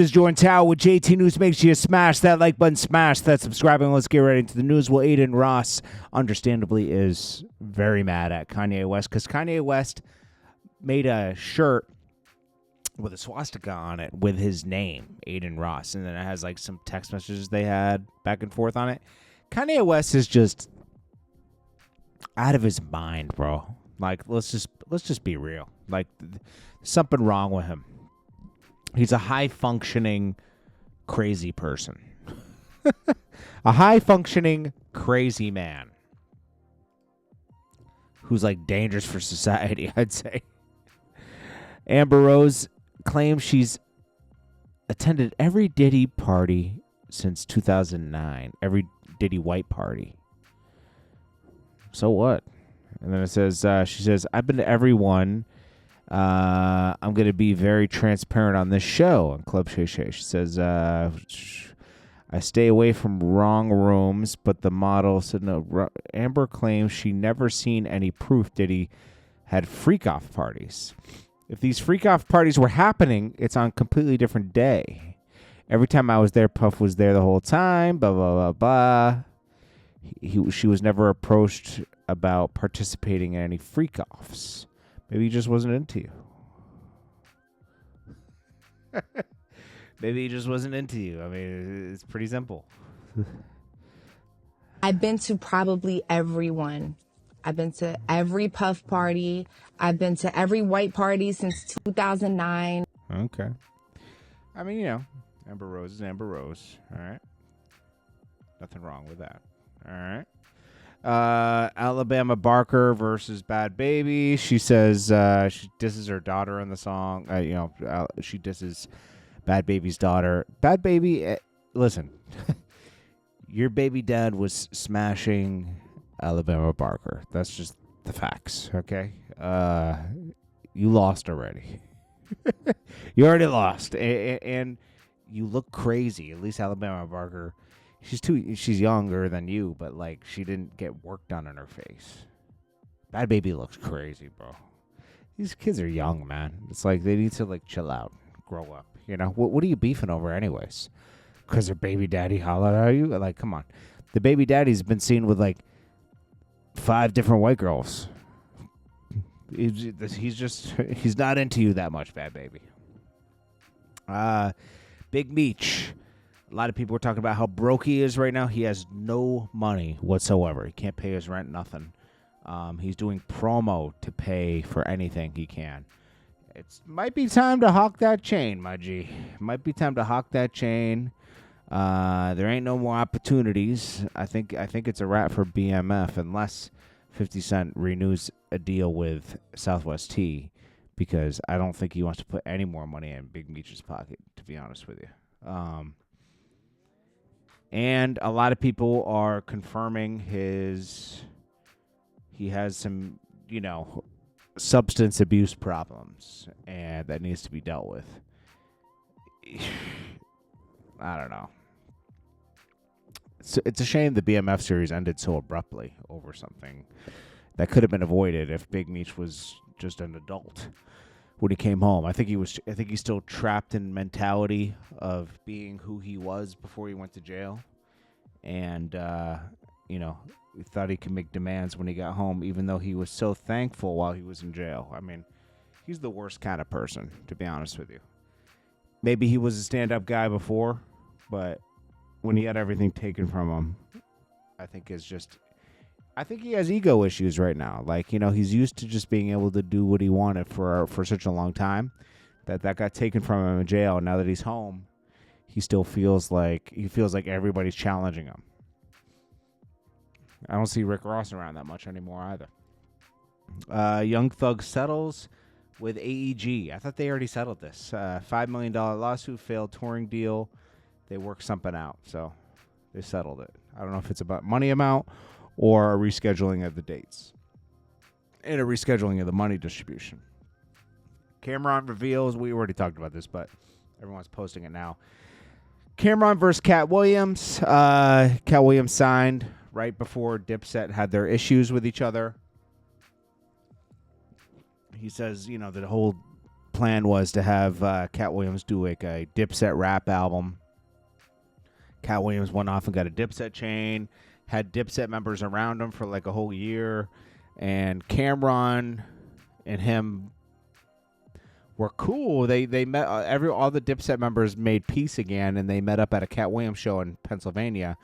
This is JordanTower with JT News. Make sure you smash that like button, smash that subscribe, and let's get right into the news. Well, Aiden Ross, understandably, is very mad at Kanye West because Kanye West made a shirt with a swastika on it with his name, Aiden Ross, and then it has like some text messages they had back and forth on it. Kanye West is just out of his mind, bro. Like, let's just be real. Like, something wrong with him. He's a high-functioning, crazy person. A high-functioning, crazy man. Who's, like, dangerous for society, I'd say. Amber Rose claims she's attended every Diddy party since 2009. Every Diddy white party. So what? And then it says, she says, I've been to every one. I'm going to be very transparent on this show on Club Shay Shay. She says, I stay away from wrong rooms, but the model said no. Amber claims she never seen any proof Diddy had freak-off parties. If these freak-off parties were happening, it's on a completely different day. Every time I was there, Puff was there the whole time, blah, blah, blah, blah. She was never approached about participating in any freak-offs. Maybe he just wasn't into you. Maybe he just wasn't into you. I mean, it's pretty simple. I've been to probably everyone. I've been to every Puff party. I've been to every white party since 2009. Okay. I mean, you know, Amber Rose is Amber Rose. All right. Nothing wrong with that. All right. Alabama Barker versus Bad Baby. She says she disses her daughter in the song. She disses Bad Baby's daughter. Bad Baby, listen, your baby dad was smashing Alabama Barker. That's just the facts, okay? You lost already. You already lost, and you look crazy. At least Alabama Barker. She's younger than you, but like she didn't get work done on her face. Bad Baby looks crazy, bro. These kids are young, man. It's like they need to like chill out, grow up. You know what are you beefing over, anyways? Because their baby daddy hollered at you? Like, come on. The baby daddy's been seen with like 5 different white girls. He's not into you that much, Bad Baby. Big Meech. A lot of people were talking about how broke he is right now. He has no money whatsoever. He can't pay his rent, nothing. He's doing promo to pay for anything he can. It might be time to hawk that chain, my G. Might be time to hawk that chain. There ain't no more opportunities. I think it's a wrap for BMF unless 50 Cent renews a deal with Southwest T, because I don't think he wants to put any more money in Big Meech's pocket, to be honest with you. And a lot of people are confirming he has some, substance abuse problems, and that needs to be dealt with. I don't know. It's a shame the BMF series ended so abruptly over something that could have been avoided if Big Meech was just an adult when he came home. I think he's still trapped in mentality of being who he was before he went to jail. And, he thought he could make demands when he got home, even though he was so thankful while he was in jail. I mean, he's the worst kind of person, to be honest with you. Maybe he was a stand-up guy before, but when he had everything taken from him, I think he has ego issues right now. Like, he's used to just being able to do what he wanted for such a long time that got taken from him in jail. And now that he's home, he still feels like everybody's challenging him. I don't see Rick Ross around that much anymore either. Young Thug settles with AEG. I thought they already settled this. $5 million lawsuit, failed touring deal. They worked something out, so they settled it. I don't know if it's about money amount or a rescheduling of the dates and a rescheduling of the money distribution. Cameron reveals, we already talked about this, but everyone's posting it now. Cameron versus Cat Williams. Cat Williams signed right before Dipset had their issues with each other. He says, the whole plan was to have Cat Williams do like a Dipset rap album. Cat Williams went off and got a Dipset chain, had Dipset members around him for like a whole year, and Cameron and him were cool. They met all the Dipset members made peace again, and they met up at a Cat Williams show in Pennsylvania.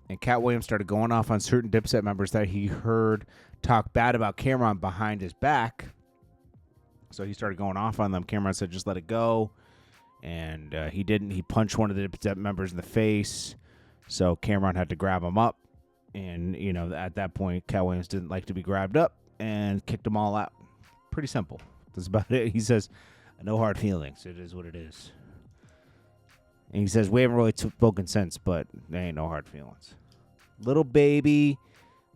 And Cat Williams started going off on certain Dipset members that he heard talk bad about Cameron behind his back. So he started going off on them. Cameron said, just let it go. And he didn't. He punched one of the Dipset members in the face. So Cameron had to grab him up. And, you know, at that point, Cat Williams didn't like to be grabbed up and kicked them all out. Pretty simple. That's about it. He says, no hard feelings. It is what it is. And he says, we haven't really spoken since, but there ain't no hard feelings. Lil Baby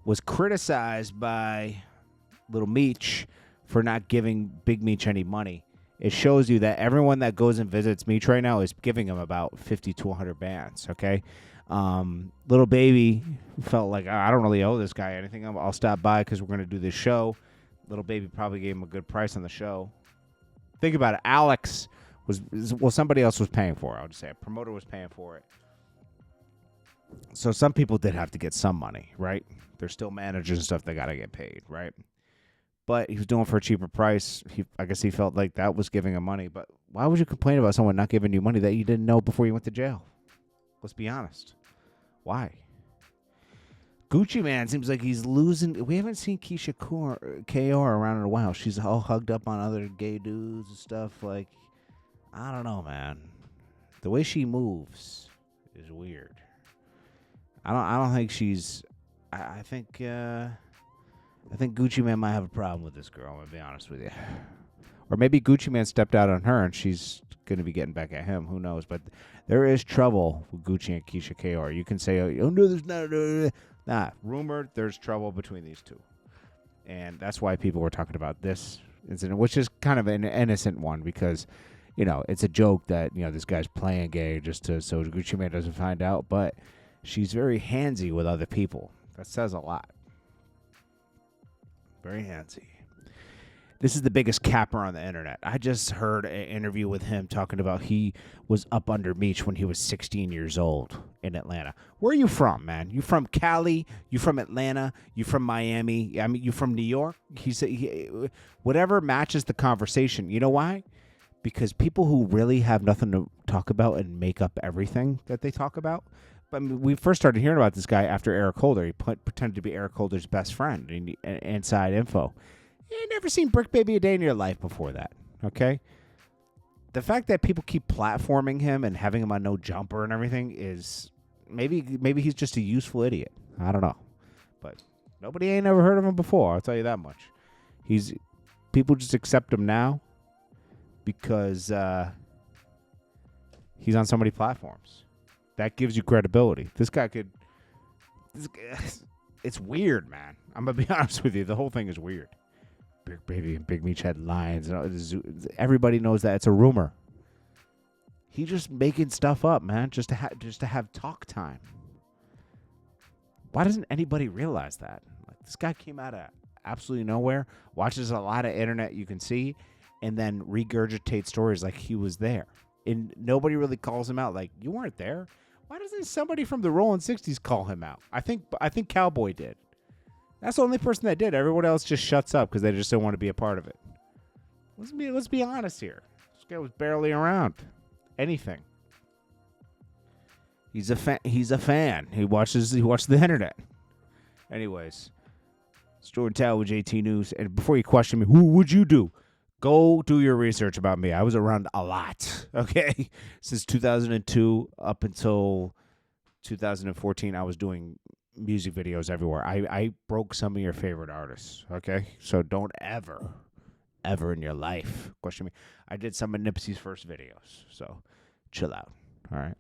was criticized by Lil Meech for not giving Big Meech any money. It shows you that everyone that goes and visits Meech right now is giving him about 50 to 100 bands, okay? Lil Baby felt like, I don't really owe this guy anything. I'll stop by because we're going to do this show. Lil Baby probably gave him a good price on the show. Think about it. Alex somebody else was paying for it. I'll just say a promoter was paying for it. So some people did have to get some money, right? There's still managers and stuff that got to get paid, right? But he was doing it for a cheaper price. I guess he felt like that was giving him money. But why would you complain about someone not giving you money that you didn't know before you went to jail? Let's be honest. Why? Gucci Man seems like he's losing. We haven't seen Keisha KR around in a while. She's all hugged up on other gay dudes and stuff. Like, I don't know, man. The way she moves is weird. I don't think she's. I think Gucci Man might have a problem with this girl. I'm gonna be honest with you. Or maybe Gucci Man stepped out on her and she's gonna be getting back at him. Who knows? But there is trouble with Gucci and Keisha KR. You can say, oh no, there's not. Nah, rumored there's trouble between these two, and that's why people were talking about this incident, which is kind of an innocent one because, you know, it's a joke that, you know, this guy's playing gay just so Gucci Mane doesn't find out. But she's very handsy with other people. That says a lot. Very handsy. This is the biggest capper on the internet. I just heard an interview with him talking about he was up under Meech when he was 16 years old in Atlanta. Where are you from, man? You from Cali? You from Atlanta? You from Miami? I mean, you from New York? He said whatever matches the conversation. You know why? Because people who really have nothing to talk about and make up everything that they talk about. I mean, we first started hearing about this guy after Eric Holder. He pretended to be Eric Holder's best friend and inside info. You never seen Brick Baby a day in your life before that, okay? The fact that people keep platforming him and having him on No Jumper and everything is maybe he's just a useful idiot. I don't know. But nobody ain't ever heard of him before, I'll tell you that much. People just accept him now because he's on so many platforms. That gives you credibility. It's weird, man. I'm going to be honest with you. The whole thing is weird. Big Baby and Big Meech had lines. And everybody knows that. It's a rumor. He's just making stuff up, man, just to have talk time. Why doesn't anybody realize that? Like, this guy came out of absolutely nowhere, watches a lot of internet you can see, and then regurgitates stories like he was there. And nobody really calls him out like, you weren't there. Why doesn't somebody from the Rolling 60s call him out? I think Cowboy did. That's the only person that did. Everyone else just shuts up because they just don't want to be a part of it. Let's be honest here. This guy was barely around. Anything. He's a fan. He watches the internet. Anyways, it's Jordan Tower with JT News. And before you question me, who would you do? Go do your research about me. I was around a lot, okay? Since 2002 up until 2014, I was doing music videos everywhere. I broke some of your favorite artists, okay? So don't ever in your life question me. I did some of Nipsey's first videos, so chill out, all right?